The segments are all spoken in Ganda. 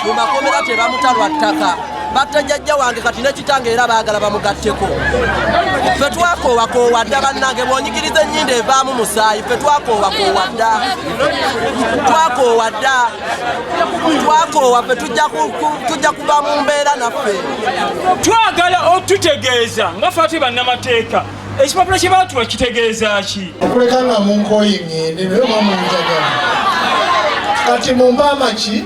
mu makomera tebamutalwa ttaka batta jjajja wange kati nekitange era baagala bamugatteko ffe twakoowa dda bannange bw'onyigiriza ennyinda evaamu musaayi ffe twakoowa dda twakoowa ffe tujja kuva mu mbeera naffe twagala otutegeeza nga ffe ate bannamateeka ekipapula kye baatuwa kitegeeza ki okuleka nga munkooyi ŋŋende naye mwamunjagala kati mumbama ki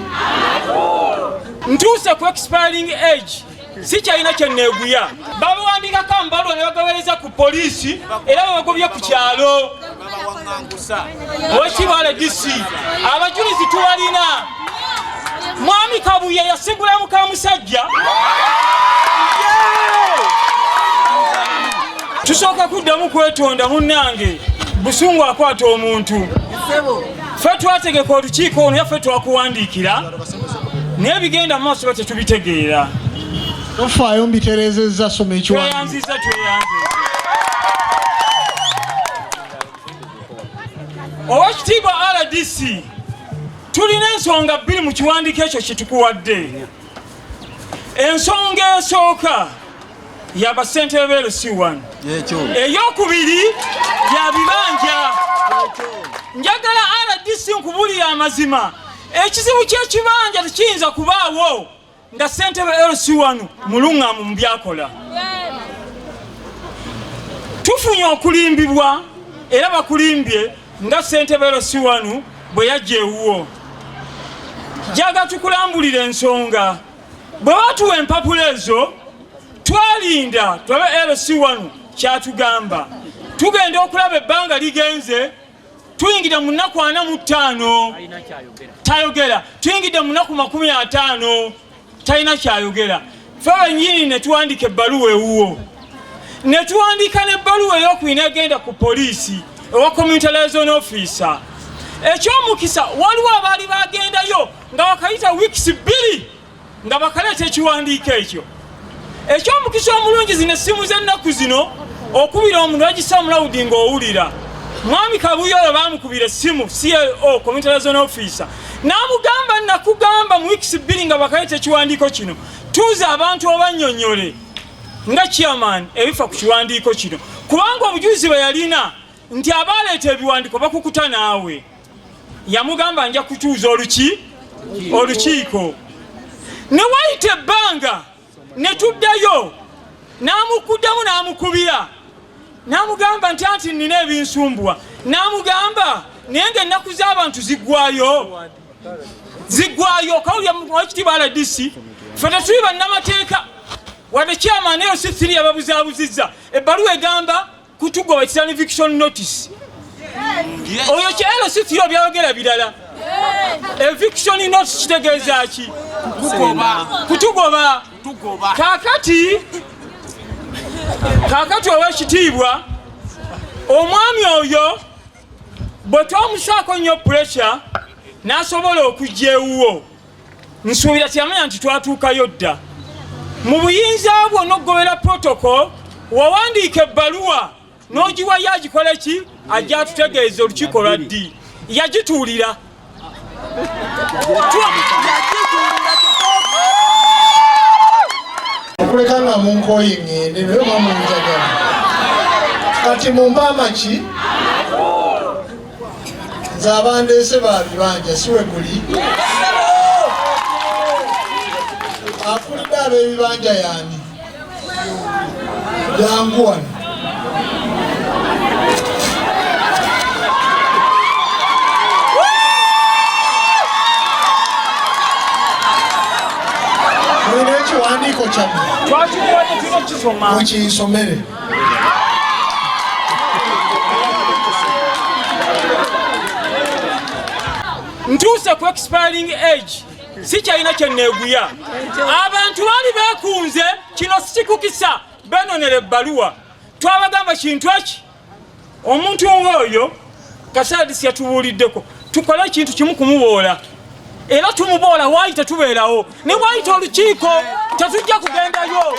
ntuuse ku expiring age si kyalina kyenneeguya babawandiikako amabaluwa ne bagaweereza ku poliisi era babagobye ku kyalo owekibala DC abajulizi tubalina mwami Kabuye yasigula muka musajja tusooka kuddamu kwetonda munnange busungu akwata omuntu ffe twategeka olukiiko ono yaffe twakuwandiikira naye bigenda mu maaso bate tubitegeera tofaayo mbitereezezza soma tweyanziza owekitiibwa RDC tulina ensonga bbiri mu kiwandiiko ekyo kye tukuwadde ensonga esooka yaba ssentebe be LC1 eyokubiri ya bibanja njagala RDC nkubulira amazima ekizibu ky'ekibanja tekiyinza kubaawo nga ssentebe LC1 muluŋŋamu mu byakola tufunye okulimbibwa era bakulimbye nga ssentebe LC1 bwe yajja ewuwo jaga tukulambulira ensonga bwe batuwa empapula ezo twalinda tulabe LC1 kyatugamba tugenda okulaba ebbanga ligenze tuyingira mu nnaku 45 tayogera tuyingidde mu nnaku 50 talina kyayogera ffe bennyini ne tuwandika ebbaluwa ewuwo ne tuwandika n'ebbaluwa ey'okubina egenda ku poliisi ewa community liaison officer ekyomukisa waliwo abaali bagendayo nga bakayita weeks 2 nga bakaleeta ekiwandiiko ekyo ekyomukisa omulungi zino essimu z'ennaku zino okubira omuntu agisa omulawudi ng'owulira mwami Kabuye oyo baamukubira essimu CLO community liaison officer n'amugamba nakugamba mu weeks 2 nga bakaleeta ekiwandiiko kino tuuza abantu obannyonnyole nga chairman ebifa ku kiwandiiko kino kubanga obujulizi bwe yalina nti abaaleeta ebiwandiiko bakukuta naawe yamugamba nja kutuuza olukiiko ne wayita ebbanga ne tuddayo n'amukuddamu n'amukubira n'amugamba nti anti nina ebinsumbuwa n'amugamba naye ng'ennaku z'abantu ziggwayo kawulya owekitiibwa RDC ffe tetuli bannamateeka wadde chairman LC3 yababuzaabuzizza ebbaluwa egamba kutugoba ekitani eviction notice oyo kya LC3 byayogera birala eviction notice kitegeeza ki kutugoba kakati owekitiibwa omwami oyo bwe twamusaako nnyo pressure n'asobola okujja ewuwo nsuubira tiyamanya nti twatuukayo dda mu buyinza bwo n'okugobera protocol wawandiika ebbaluwa n'ogiwayo agikole ki ajja atutegeeza olukiiko lwa ddi yagituulira okuleka nga munkooyi ŋŋende naye mwamunjagala kati mumbama ki nze abandeese babibanja siwe guli akulidde ab'ebibanja yani jangu wano mulina ekiwandiiko kyammwe twakikuwadde tuno kisoma mukinsomere ntuuse ku expiring age si kyalina kyenneeguya abantu baali beekunze kino sikikukisa benonera ebbaluwa twabagamba kintu eki omuntu ng'oyo Kasadisi yatubuuliddeko tukole ekintu kimu kumuboola era tumuboola waayita tetubeerawo ne waayita olukiiko tetujja kugendayo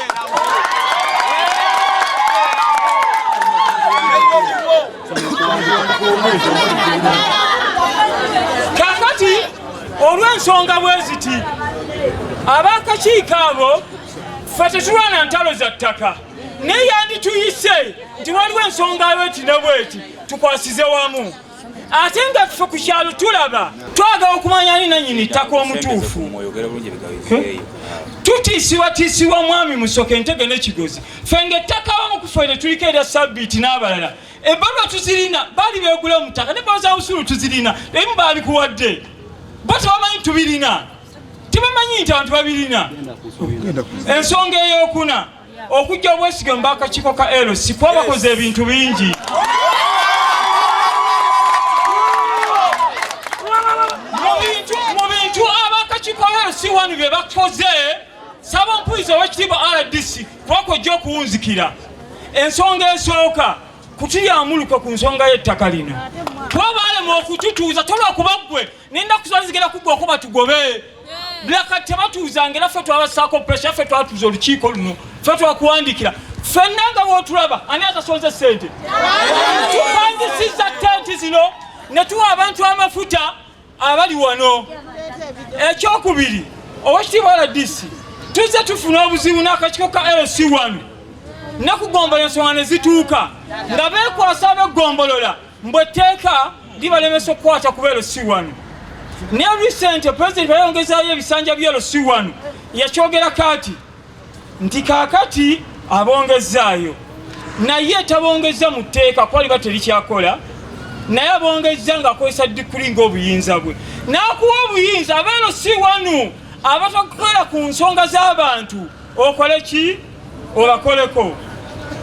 kakati olw'ensonga bwe ziti ab'akakiiko abo ffe tetulwana ntalo za ttaka naye yandituyise nti waliwo ensonga bweti ne bweti tukwasize wamu ate nga ffe ku kyalo tulaba twagala okumanya ani nannyini ttaka omutuufu tutiisibwatiisibwa mwami Musoke Ntege n'Ekigozi ffe ng'ettaka abamu ku ffe tuliko erya Sabbiiti n'abalala ebbalwa tuzirina baali beegula mu ttaka n'ebbaluwa za busulu tuzirina ebimu baabikuwadde bo tebamanyi tubirina tebamanyi nti abantu babirina. Ensonga ey'okuna okujja obwesige mu b'akakiiko ka LC kuba bakoze ebintu bingi. Mu bintu ab'akakiiko ka LC wano bye bakoze saba mpuliriza ow'ekitiibwa RDC twakojja okuwunzikira. Ensonga esooka kutuyamuluka ku nsonga y'ettaka lino twabalema okututuuza tolwakuba ggwe n'ennaku zazigera kuggwa okuba tugobe laka tebatuuzanga era ffe twabasaako puresha ffe twatuuza olukiiko luno ffe twakuwandiikira ffenna nga bw'otulaba ani atasonze ssente tupangisiza tenti zino ne tuwa abantu amafuta abali wano. Ekyokubiri ow'ekitiibwa RDC tuzze tufuna obuzibu n'akakiiko ka LC wano nakugombola ensonga ne zituuka nga beekwasa abegombolola mbwe etteeka libalemesa okukwata ku LC wano. Ne recent President bayongezaayo ebisanja bya LC wano yakyogerako ati nti kaakati abongezaayo naye tabongeza mu tteeka kwaliba terikyakola naye abongezza ng'akozesa dikuli ng'obuyinza bwe n'akuwa obuyinza aba LC wano abatakola ku nsonga z'abantu okole ki obakoleko.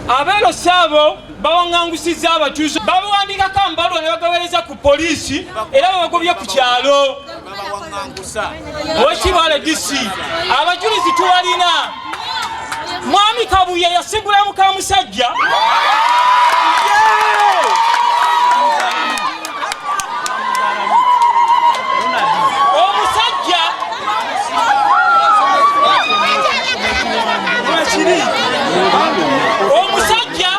Aba LC abo bawaŋŋangusizza abatuuze babawandiikako ambalwa ne bagaweereza ku poliisi era babagobye ku kyalo. Owekitiibwa RDC abajulizi tubalina. Mwami Kabuye yasigula muka musajja omusajja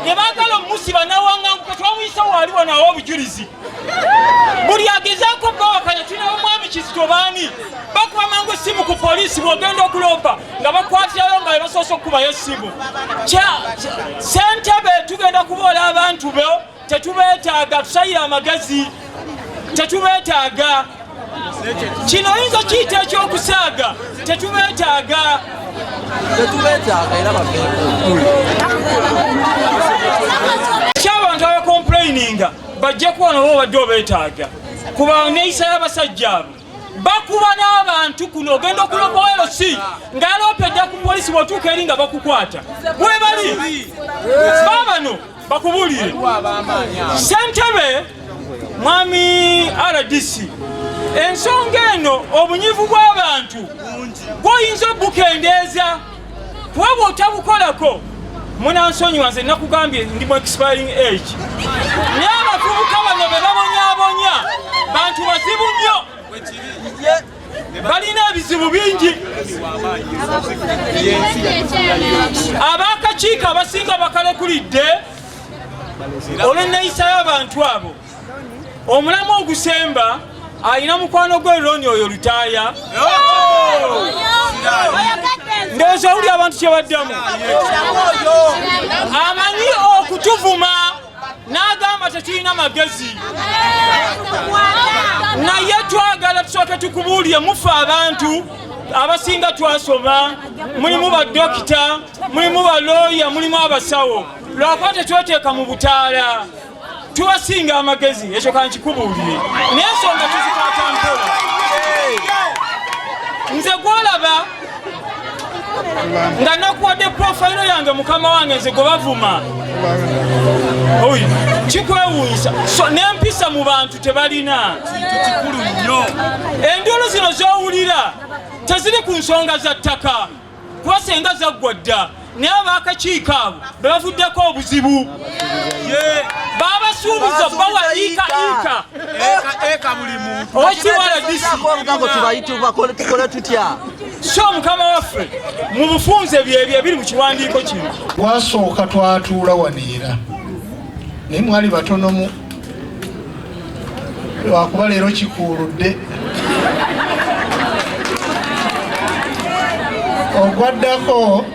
ne baagala omusiba n'awaŋŋanguka twamuyisa waaliwo nawo obujulizi buli agezaako bawakanya tulina omwami Kizito baani bakuba mangu essimu ku poliisi bw'ogenda okulompa nga bakwatirayo nga basoose okukubayo essimu. Ssentebe tugenda kuboola abantu bo tetubeetaaga tusayire amagezi tetubeetaaga kino oyinza kiyita ekyokusaaga tetubeetaaga era ky'abantu abakomplaininga bajja kuba nabo badde obeetaaga kuba neeyisa y'abasajja abo bakuba n'abantu kuno ogenda okulomba LC ng'aloopedde ku poliisi bw'otuuka eri nga bakukwata bwe bali baabano bakubuulire. Ssentebe mwami RDC ensonga eno obunyivu bw'abantu bw'oyinza obukendeeza kuba bw'otabukolako munansonyiwa nze nakugambye ndi mu expiring age naye abavubuka bano be babonyaabonya bantu bazibu nnyo balina ebizibu bingi. Ab'akakiiko abasinga bakalekulidde olw'enneeyisa y'abantu abo. Omulamu ogusemba alina mukwano gwe Ronnie oyo lutaaya ndowooza owuli abantu kye baddamu amanyi okutuvuma n'agamba tetulina magezi naye twagala tusooke tukubuulire mufe abantu abasinga twasoma mulimu badokita mulimu balooya mulimu abasawo lwakuba tetweteeka mu butaala tubasinga amagezi ekyo kankikubuulire naye ensonga tuzikwata mpola. Nze gwolaba nga nakuwadde profayiro yange mukama wange nze gwe bavuma kikwewuunyisa n'empisa mu bantu tebalina kikulu nnyo. Enduulu zino z'owulira teziri ku nsonga za ttaka kuba senga zaggwa dda naye ab'akakiiko abo be bavuddeko obuzibu babasuubiza bawayiika owekitiibwa RDC tukole tutya so mukama waffe mu bufunze byebyo ebiri mu kiwandiiko kino twasooka twatuula wano era naye mwali batonomu lwakuba leero kikuuludde. Ogwaddako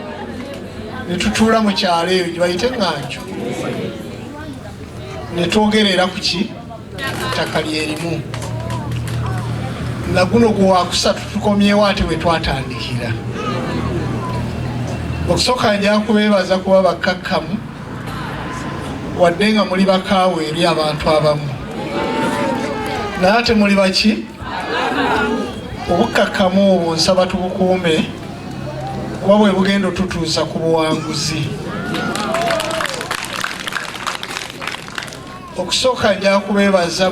ne tutuula mu kyalo eyo gye bayite Ŋŋanjo, ne twogerera ku ki ettaka lyerimu. Na guno gwe wakusatu tukomyewo ate we twatandikira. Okusooka nja kubeebaza kuba bakkakkamu wadde nga muli bakaawe eri abantu abamu, naye ate muli baki? Obukkakkamu obwo nsaba tubukuume kuba bwe bugenda otutuusa ku buwanguzi. Okusooka nja kubeebaza